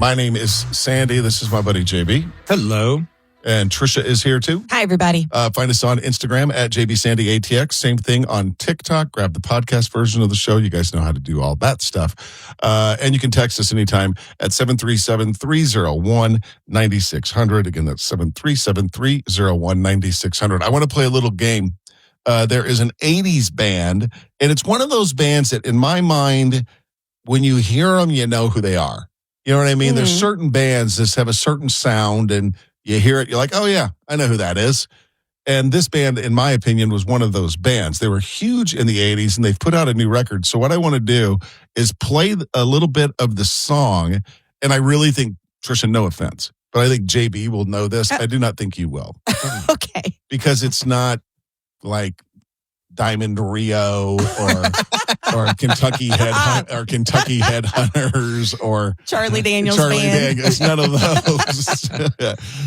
My name is Sandy. This is my buddy JB. Hello. And Tricia is here too. Hi, everybody. Find us on Instagram at JBSandyATX. Same thing on TikTok. Grab the podcast version of the show. You guys know how to do all that stuff. And you can text us anytime at 737-301-9600. Again, that's 737-301-9600. I want to play a little game. There is an 80s band, and it's one of those bands that, in my mind, when you hear them, you know who they are. You know what I mean? Mm-hmm. There's certain bands that have a certain sound, and you hear it, you're like, oh, yeah, I know who that is. And this band, in my opinion, was one of those bands. They were huge in the 80s, and they've put out a new record. So what I want to do is play a little bit of the song, and I really think, Tricia, no offense, but I think JB will know this. I do not think you will. Okay. Because it's not like Diamond Rio or Kentucky Headhunters or Charlie Daniels band. It's none of those.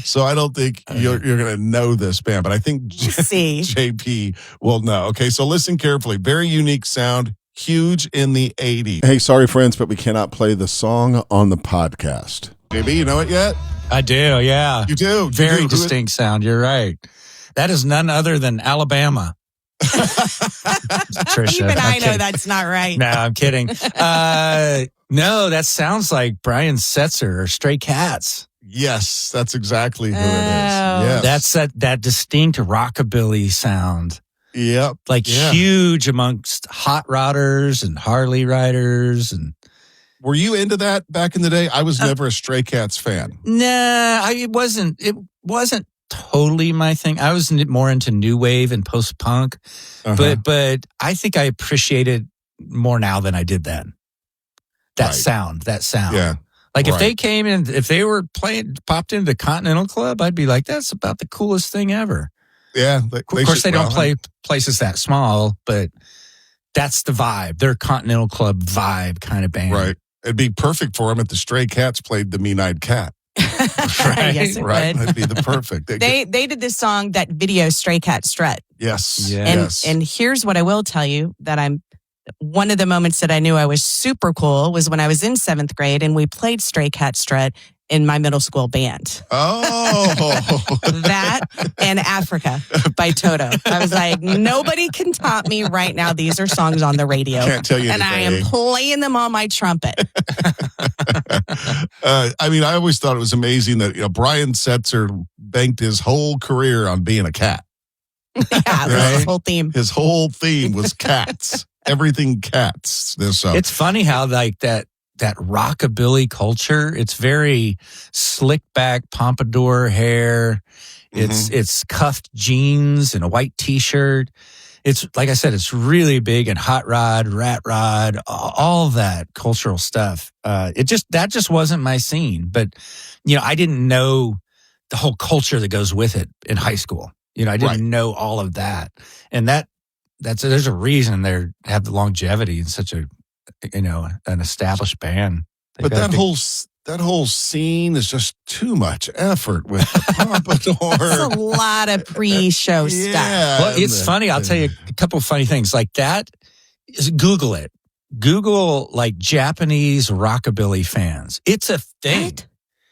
So I don't think you're going to know this band, but I think JP will know. Okay, so listen carefully. Very unique sound, huge in the 80s. Hey, sorry friends, but we cannot play the song on the podcast. JB, you know it yet? I do, yeah. You do? Very distinct sound, you're right. That is none other than Alabama. Tricia, even I know that's not right. No, I'm kidding. No, that sounds like Brian Setzer or Stray Cats. Yes, that's exactly who it is. Yes. That's that distinct rockabilly sound. Yep. Huge amongst hot rodders and Harley riders. And were you into that back in the day? I was never a Stray Cats fan. Nah, it wasn't totally my thing. I was more into new wave and post punk, but I think I appreciate it more now than I did then. That sound. Yeah. Like if they came in, if they were popped into the Continental Club, I'd be like, that's about the coolest thing ever. Yeah. Of course, they don't play places that small, but that's the vibe. They're Continental Club vibe kind of band. Right. It'd be perfect for them if the Stray Cats played the Mean-Eyed Cat. Right? Yes, it would. That'd be the perfect. They did this song, that video, Stray Cat Strut. Yes. And here's what I will tell you, that one of the moments that I knew I was super cool was when I was in 7th grade and we played Stray Cat Strut in my middle school band. Oh. That and Africa by Toto. I was like, nobody can top me right now. These are songs on the radio. Can't tell you and anything. I am playing them on my trumpet. I always thought it was amazing that Brian Setzer banked his whole career on being a cat. Yeah, right? His whole theme. His whole theme was cats. Everything cats. It's funny how that rockabilly culture, it's very slick back pompadour hair. It's cuffed jeans and a white t-shirt. It's like I said, it's really big in hot rod, rat rod, all that cultural stuff. That just wasn't my scene. But I didn't know the whole culture that goes with it in high school. I didn't know all of that. And there's a reason they have the longevity in such an established band. But that whole scene is just too much effort with the pompadour. It's a lot of pre-show stuff. Well, it's funny. I'll tell you a couple of funny things like that. Google it. Google Japanese rockabilly fans. It's a thing. What?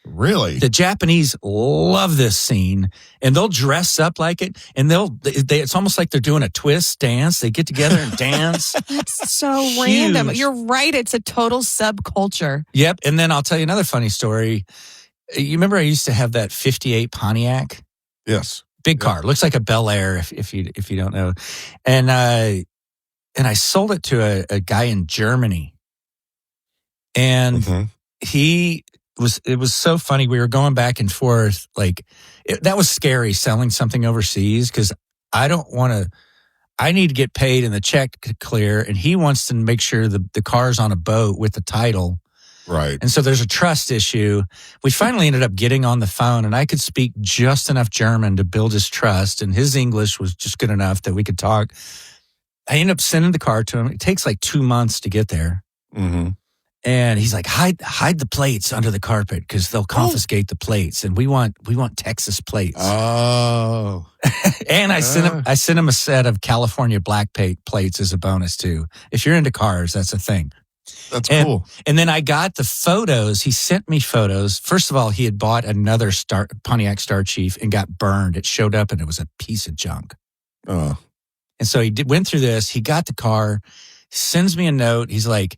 Really? The Japanese love this scene, and they'll dress up like it, and it's almost like they're doing a twist dance. They get together and dance. That's so random. You're right. It's a total subculture. Yep. And then I'll tell you another funny story. You remember I used to have that 58 Pontiac? Yes. Big car. Looks like a Bel Air if you don't know. And I sold it to a guy in Germany. And it was so funny. We were going back and forth. That was scary selling something overseas because I need to get paid and the check to clear. And he wants to make sure the car's on a boat with the title. Right. And so there's a trust issue. We finally ended up getting on the phone and I could speak just enough German to build his trust. And his English was just good enough that we could talk. I ended up sending the car to him. It takes 2 months to get there. Mm-hmm. And he's like, hide the plates under the carpet because they'll confiscate the plates, and we want Texas plates. Oh, and I sent him a set of California black plates as a bonus too. If you're into cars, that's a thing. That's cool. And then I got the photos. He sent me photos. First of all, he had bought another Pontiac Star Chief and got burned. It showed up and it was a piece of junk. Oh. And so went through this. He got the car, sends me a note. He's like,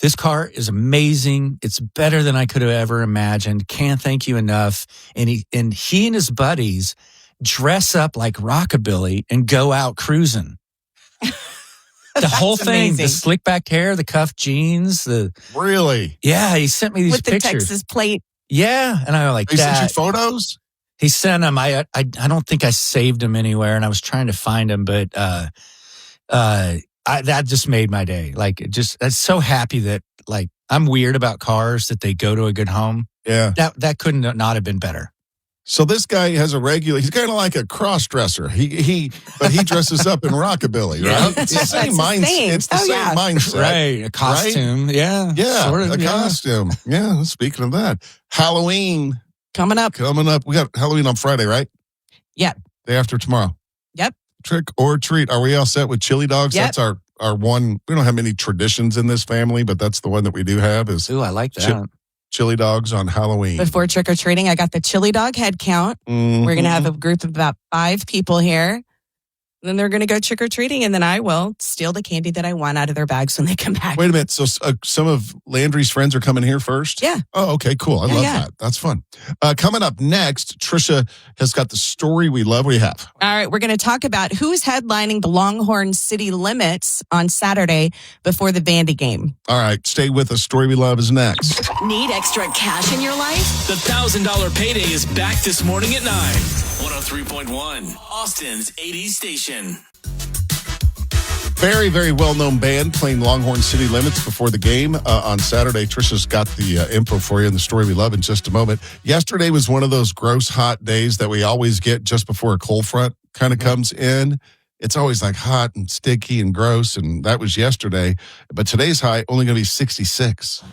this car is amazing. It's better than I could have ever imagined. Can't thank you enough. And he and his buddies dress up like Rockabilly and go out cruising. The whole thing, amazing. the slick back hair, the cuffed jeans, Really? Yeah, he sent me these With the pictures. Texas plate. Yeah, and I was like, He sent you that. photos? He sent them. I don't think I saved them anywhere, and I was trying to find them, but that just made my day. Like, I'm so happy that, like, I'm weird about cars, that they go to a good home. Yeah. That couldn't not have been better. So this guy has he's kind of like a cross-dresser. He dresses up in Rockabilly, Yeah. right? It's the same mindset. It's the same mindset. Right. A costume. Right? Yeah. Yeah. Sort of, a costume. Yeah. Speaking of that, Halloween Coming up. We got Halloween on Friday, right? Yep. Day after tomorrow. Yep. Trick or treat. Are we all set with chili dogs? Yep. That's our one. We don't have many traditions in this family, but that's the one that we do have is Ooh, I like that. chili dogs on Halloween. Before trick or treating, I got the chili dog head count. Mhm. We're going to have a group of about 5 people here. Then they're going to go trick or treating, and then I will steal the candy that I want out of their bags when they come back. Wait a minute. So some of Landry's friends are coming here first? Yeah. Oh, okay, cool. I love that. That's fun. Coming up next, Tricia has got the story we love. What do you have? All right, we're going to talk about who's headlining the Longhorn City Limits on Saturday before the Vandy game. All right, stay with us. Story we love is next. Need extra cash in your life? The $1,000 payday is back this morning at 9. 103.1, Austin's 80s station. Very, very well-known band playing Longhorn City Limits before the game on Saturday. Tricia's got the info for you and the story we love in just a moment. Yesterday was one of those gross hot days that we always get just before a cold front kind of comes in. It's always like hot and sticky and gross, and that was yesterday. But today's high only going to be 66,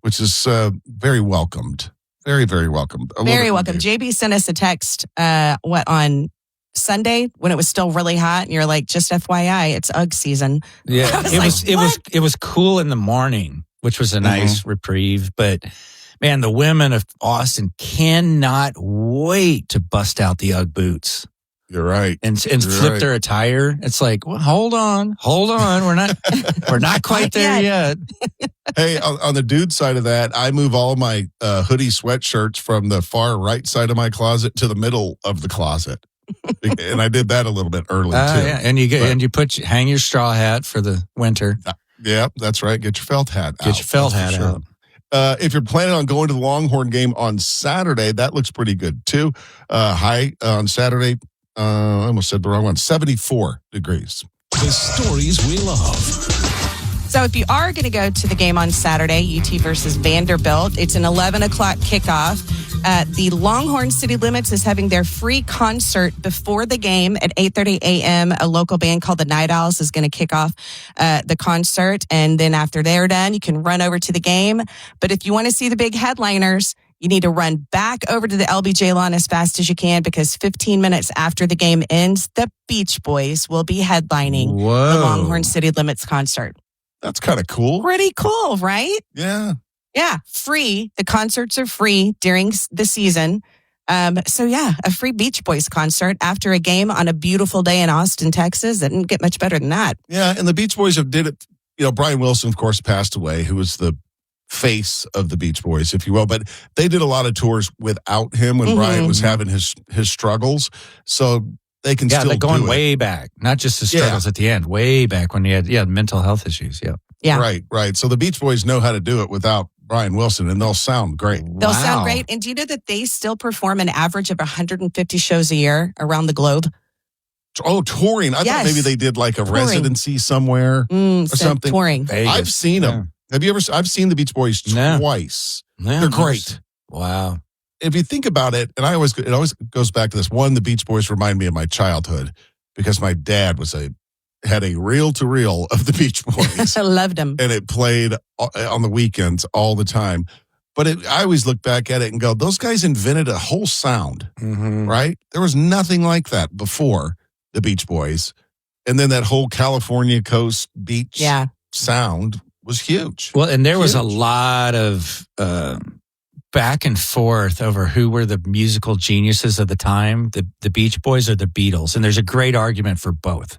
which is very welcomed. Very, very welcomed. Very welcome. JB sent us a text, on Sunday when it was still really hot, and you're like, just FYI, it's UGG season. Yeah, it was cool in the morning, which was a nice reprieve. But man, the women of Austin cannot wait to bust out the UGG boots. You're right. And flip their attire. It's like, well, hold on. We're not quite there yet. Hey, on the dude side of that, I move all my hoodie sweatshirts from the far right side of my closet to the middle of the closet. And I did that a little bit early too. Yeah. And you hang your straw hat for the winter. Yeah, that's right. Get your felt hat out. Get your felt hat out. If you're planning on going to the Longhorn game on Saturday, that looks pretty good too. High on Saturday, I almost said the wrong one, 74 degrees. The stories we love. So if you are going to go to the game on Saturday, UT versus Vanderbilt, it's an 11 o'clock kickoff. The Longhorn City Limits is having their free concert before the game at 8:30 a.m. A local band called the Night Owls is going to kick off the concert. And then after they're done, you can run over to the game. But if you want to see the big headliners, you need to run back over to the LBJ lawn as fast as you can, because 15 minutes after the game ends, the Beach Boys will be headlining the Longhorn City Limits concert. That's kind of cool. Pretty cool, right? Yeah. Yeah, free. The concerts are free during the season. So yeah, a free Beach Boys concert after a game on a beautiful day in Austin, Texas. It didn't get much better than that. Yeah, and the Beach Boys did it. You know, Brian Wilson, of course, passed away, who was the face of the Beach Boys, if you will. But they did a lot of tours without him when Brian was having his struggles. So they can still like going do it. way back, not just the struggles at the end, way back when he had mental health issues. Yeah. Right. So the Beach Boys know how to do it without Brian Wilson, and they'll sound great. They'll sound great. And do you know that they still perform an average of 150 shows a year around the globe? Oh, touring. I thought maybe they did like a residency somewhere or something. Touring. Vegas. I've seen them. Have you ever? I've seen the Beach Boys twice. No, They're great. Wow. If you think about it, and it always goes back to this. One, the Beach Boys remind me of my childhood because my dad had a reel-to-reel of the Beach Boys. I loved them. And it played on the weekends all the time. But I always look back at it and go, those guys invented a whole sound, right? There was nothing like that before the Beach Boys. And then that whole California coast beach sound was huge. Well, and there was a Huge. lot of back and forth over who were the musical geniuses of the time, the Beach Boys or the Beatles. And there's a great argument for both.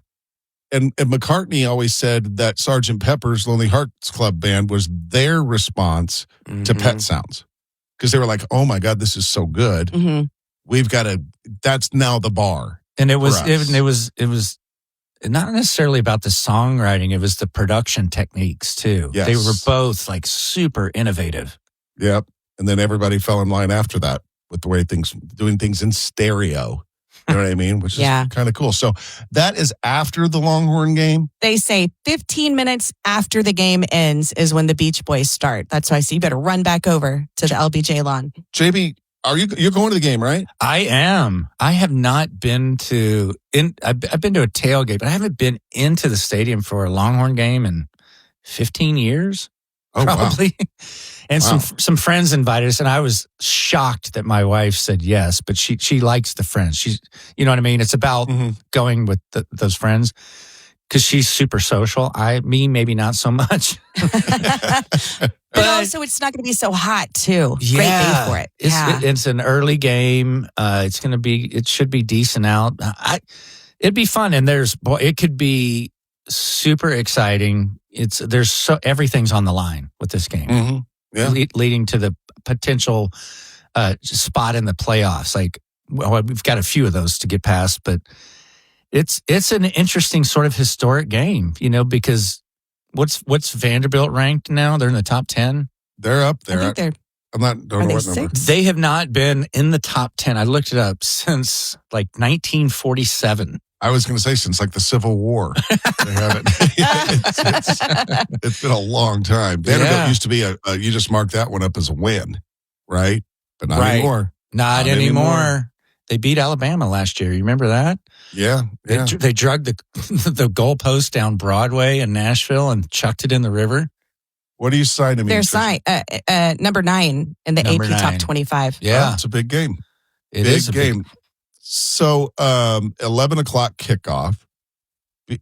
And McCartney always said that Sgt. Pepper's Lonely Hearts Club Band was their response to Pet Sounds. Because they were like, oh my God, this is so good. Mm-hmm. We've got to, that's now the bar. And it was for us. it was not necessarily about the songwriting, it was the production techniques too. Yes. They were both like super innovative. Yep. And then everybody fell in line after that with the way doing things in stereo. You know what I mean? Which is kind of cool. So that is after the Longhorn game. They say 15 minutes after the game ends is when the Beach Boys start. That's why I say you better run back over to the LBJ lawn. JB, you're going to the game, right? I am. I have not been to I've been to a tailgate, but I haven't been into the stadium for a Longhorn game in 15 years. Oh, probably. Wow. And some friends invited us, and I was shocked that my wife said yes, but she likes the friends. She's, you know what I mean? It's about going with those friends because she's super social. Maybe not so much. But also, it's not going to be so hot too. Yeah, Great day for it. It's an early game. It should be decent out. It'd be fun, and it could be super exciting. Everything's on the line with this game. Mm-hmm. Yeah. Leading to the potential spot in the playoffs. We've got a few of those to get past, but it's an interesting sort of historic game, because what's Vanderbilt ranked now? They're in the top 10. They're up there. I think don't know what number. They have not been in the top 10. I looked it up since 1947. I was going to say since the Civil War. They haven't. It's been a long time. Vanderbilt used to be you just marked that one up as a win, right? But not anymore. Not anymore. They beat Alabama last year. You remember that? Yeah. They drug the goalpost down Broadway in Nashville and chucked it in the river. What are you signing me? They're signed number 9 in the Number AP 9. Top 25. Yeah. It's a big game. It is a game. So 11 o'clock kickoff.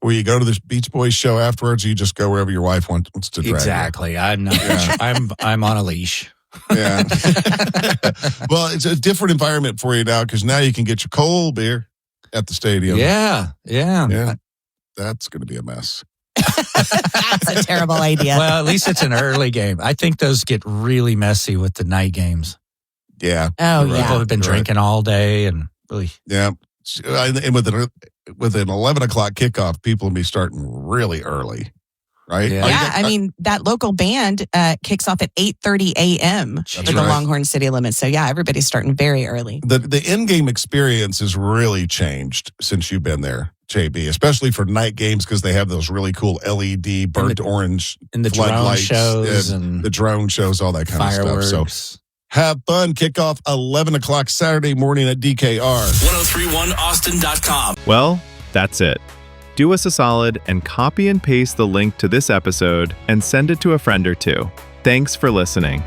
Will you go to the Beach Boys show afterwards, or you just go wherever your wife wants to drag Exactly. You? I'm not. I'm on a leash. Yeah. Well, it's a different environment for you now because now you can get your cold beer at the stadium. Yeah. That's going to be a mess. That's a terrible idea. Well, at least it's an early game. I think those get really messy with the night games. Yeah. Oh, You're yeah. People have been drinking all day and really. Yeah. And with an 11 o'clock kickoff, people will be starting really early, right? Yeah, I mean, that local band kicks off at 8:30 a.m. for the Longhorn City Limits. So, yeah, everybody's starting very early. The in-game experience has really changed since you've been there, JB, especially for night games because they have those really cool LED burnt orange and the drone shows and the drone shows, all that kind fireworks. of stuff. So have fun. Kickoff 11 o'clock Saturday morning at DKR. 1031austin.com. Well, that's it. Do us a solid and copy and paste the link to this episode and send it to a friend or two. Thanks for listening.